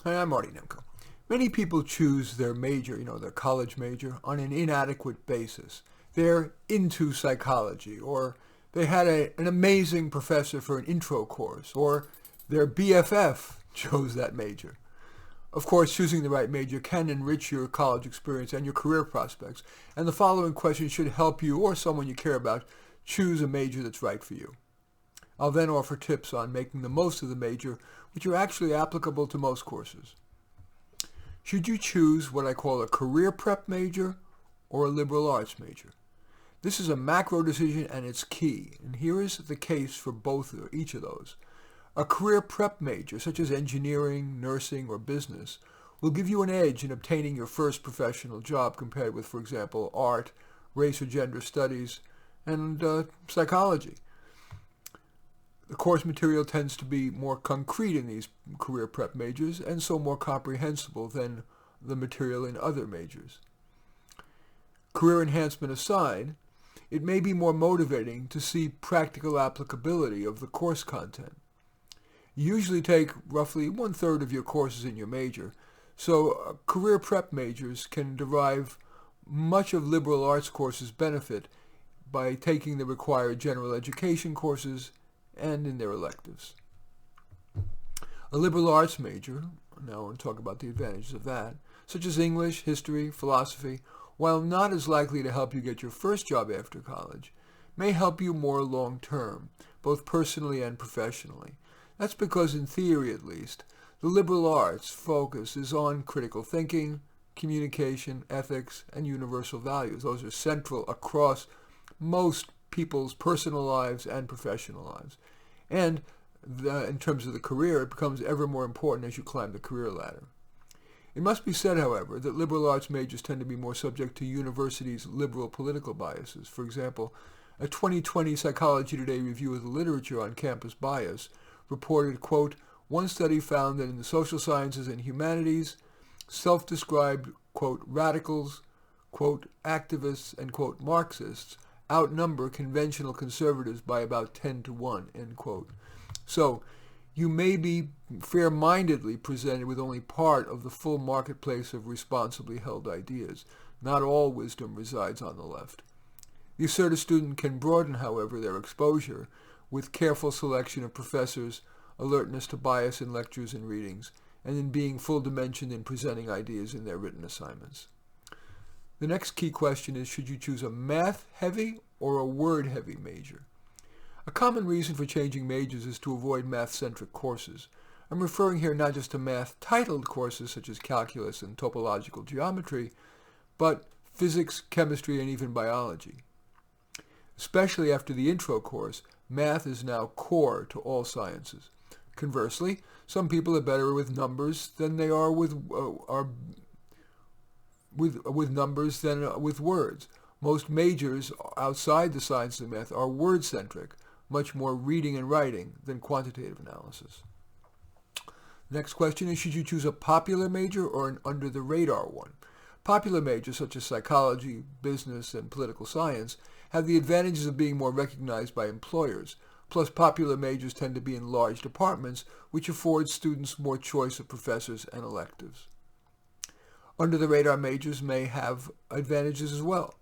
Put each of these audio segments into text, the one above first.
Hi, I'm Marty Nemko. Many people choose their major, their college major, on an inadequate basis. They're into psychology, or they had an amazing professor for an intro course, or their BFF chose that major. Of course, choosing the right major can enrich your college experience and your career prospects, and the following question should help you or someone you care about choose a major that's right for you. I'll then offer tips on making the most of the major, which are actually applicable to most courses. Should you choose what I call a career prep major or a liberal arts major? This is a macro decision and it's key, and here is the case for both or each of those. A career prep major, such as engineering, nursing, or business, will give you an edge in obtaining your first professional job compared with, for example, art, race or gender studies, and psychology. The course material tends to be more concrete in these career prep majors and so more comprehensible than the material in other majors. Career enhancement aside, it may be more motivating to see practical applicability of the course content. You usually take roughly 1/3 of your courses in your major, so career prep majors can derive much of liberal arts courses' benefit by taking the required general education courses and in their electives. A liberal arts major, now I want to talk about the advantages of that, such as English, history, philosophy, while not as likely to help you get your first job after college, may help you more long-term, both personally and professionally. That's because, in theory at least, the liberal arts focus is on critical thinking, communication, ethics, and universal values. Those are central across most people's personal lives and professional lives. And in terms of the career, it becomes ever more important as you climb the career ladder. It must be said, however, that liberal arts majors tend to be more subject to universities' liberal political biases. For example, a 2020 Psychology Today review of the literature on campus bias reported, quote, one study found that in the social sciences and humanities, self-described, quote, radicals, quote, activists, and, quote, Marxists outnumber conventional conservatives by about 10-1, end quote. So, you may be fair-mindedly presented with only part of the full marketplace of responsibly held ideas. Not all wisdom resides on the left. The assertive student can broaden, however, their exposure with careful selection of professors, alertness to bias in lectures and readings, and in being full-dimensioned in presenting ideas in their written assignments. The next key question is, should you choose a math-heavy or a word-heavy major? A common reason for changing majors is to avoid math-centric courses. I'm referring here not just to math-titled courses such as calculus and topological geometry, but physics, chemistry, and even biology. Especially after the intro course, math is now core to all sciences. Conversely, some people are better with numbers than they are with numbers than with words. Most majors outside the science of math are word-centric, much more reading and writing than quantitative analysis. Next question is, should you choose a popular major or an under-the-radar one? Popular majors such as psychology, business, and political science have the advantages of being more recognized by employers. Plus, popular majors tend to be in large departments, which affords students more choice of professors and electives. Under-the-radar majors may have advantages as well.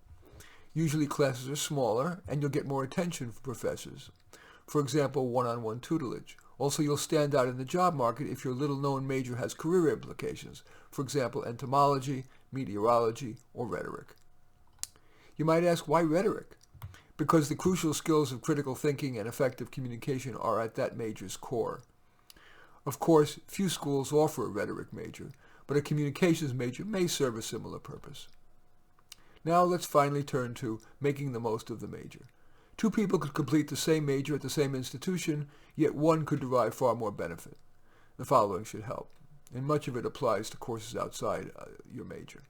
Usually classes are smaller, and you'll get more attention from professors. For example, one-on-one tutelage. Also, you'll stand out in the job market if your little-known major has career implications. For example, entomology, meteorology, or rhetoric. You might ask, why rhetoric? Because the crucial skills of critical thinking and effective communication are at that major's core. Of course, few schools offer a rhetoric major, but a communications major may serve a similar purpose. Now let's finally turn to making the most of the major. Two people could complete the same major at the same institution, yet one could derive far more benefit. The following should help, and much of it applies to courses outside your major.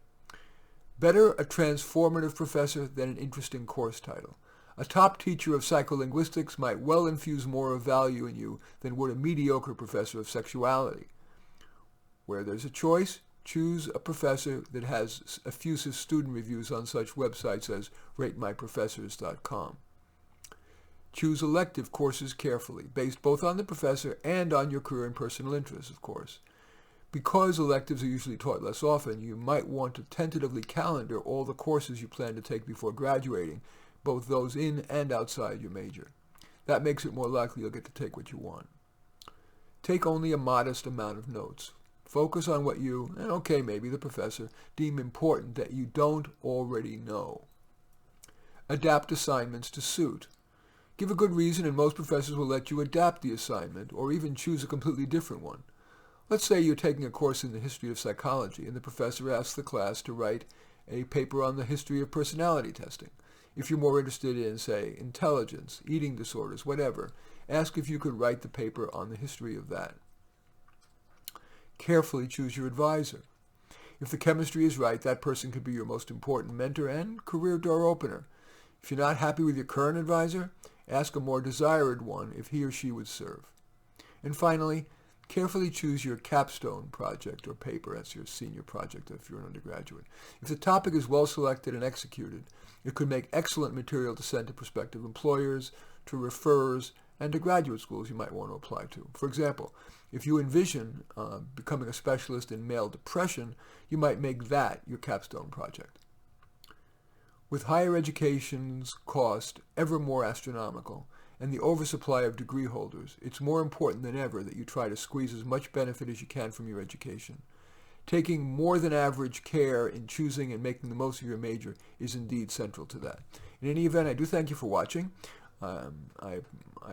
Better a transformative professor than an interesting course title. A top teacher of psycholinguistics might well infuse more of value in you than would a mediocre professor of sexuality. Where there's a choice, choose a professor that has effusive student reviews on such websites as ratemyprofessors.com. Choose elective courses carefully, based both on the professor and on your career and personal interests, of course. Because electives are usually taught less often, you might want to tentatively calendar all the courses you plan to take before graduating, both those in and outside your major. That makes it more likely you'll get to take what you want. Take only a modest amount of notes. Focus on what you, and okay, maybe the professor, deem important that you don't already know. Adapt assignments to suit. Give a good reason and most professors will let you adapt the assignment or even choose a completely different one. Let's say you're taking a course in the history of psychology and the professor asks the class to write a paper on the history of personality testing. If you're more interested in, say, intelligence, eating disorders, whatever, ask if you could write the paper on the history of that. Carefully choose your advisor. If the chemistry is right, that person could be your most important mentor and career door opener. If you're not happy with your current advisor, ask a more desired one if he or she would serve. And finally, carefully choose your capstone project or paper. That's your senior project if you're an undergraduate. If the topic is well selected and executed, it could make excellent material to send to prospective employers, to referrers, and to graduate schools you might want to apply to. For example, if you envision becoming a specialist in male depression, you might make that your capstone project. With higher education's cost ever more astronomical and the oversupply of degree holders, it's more important than ever that you try to squeeze as much benefit as you can from your education. Taking more than average care in choosing and making the most of your major is indeed central to that. In any event, I do thank you for watching. I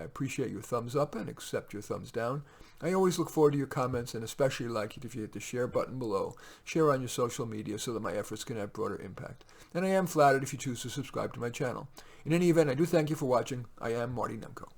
appreciate your thumbs up and accept your thumbs down. I always look forward to your comments and especially like it if you hit the share button below. Share on your social media so that my efforts can have broader impact. And I am flattered if you choose to subscribe to my channel. In any event, I do thank you for watching. I am Marty Nemko.